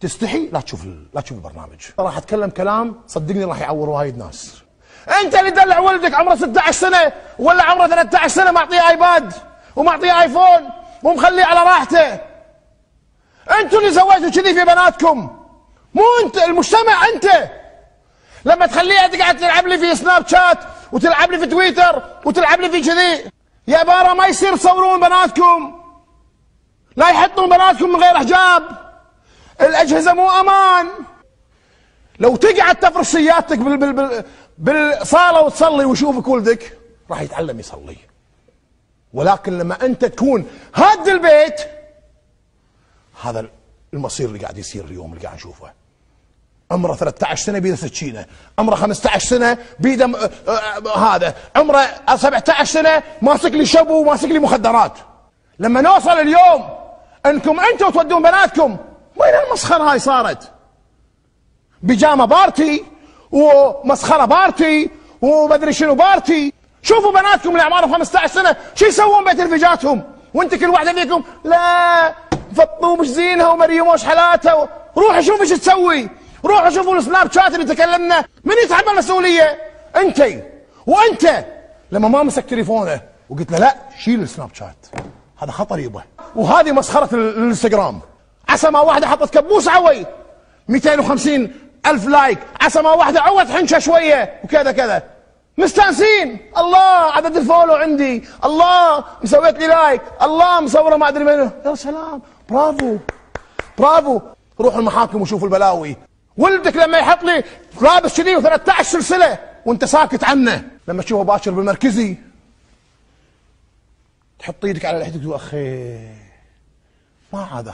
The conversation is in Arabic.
تستحي لا تشوف البرنامج. راح اتكلم كلام صدقني راح يعور وايد ناس. انت اللي تدلع ولدك عمره 16 سنه ولا عمره 13 سنه معطيه ايباد ومعطيه ايفون ومخليه على راحته. انتوا اللي سويتوا كذي في بناتكم، مو انت، المجتمع. انت لما تخليها تقعد تلعب لي في سناب شات وتلعب لي في تويتر وتلعب لي في كذي، يا بارا ما يصير تصورون بناتكم، لا يحطون بناتكم من غير حجاب، الاجهزه مو امان. لو تقعد تفرش سيارتك بالصاله وتصلي ويشوفك ولدك راح يتعلم يصلي. ولكن لما انت تكون هاد البيت، هذا المصير اللي قاعد يصير اليوم اللي قاعد نشوفه. عمره 13 سنه بيده سكينه، عمره 15 سنه بيده هذا، عمره 17 سنه ماسك لي شبو وماسك لي مخدرات. لما نوصل اليوم انكم انتم تودون بناتكم، وين المسخره هاي صارت؟ بيجامه بارتي ومسخره بارتي ومدري شنو بارتي. شوفوا بناتكم اللي اعمارهم 15 سنه شو يسوون بتلفزياتهم، وانت كل واحده فيكم لا فطوا مش زينها ومريم وش حالاتها. روحوا شوفوا ايش تسوي، روحوا شوفوا السناب شات اللي تكلمنا. من يتحمل المسؤوليه؟ انت. وانت لما ما مسك تليفونه وقلت له لا شيل السناب شات، هذا خطر يبا. وهذه مسخره الانستغرام. عسى ما واحده حطت كبوس عوي 250 ألف لايك، عسى ما واحده عوت حنشه شويه وكذا كذا، مستانسين. الله عدد الفولو عندي، الله مسويت لي لايك، الله مصوره ما ادري منه. يا سلام، برافو برافو. روحوا المحاكم وشوفوا البلاوي. ولدك لما يحط لي لابس كذي و13 سلسله وانت ساكت عنه، لما تشوفه باكر بالمركزي تحط ايدك على لحيتك وتقول اخي ما عاد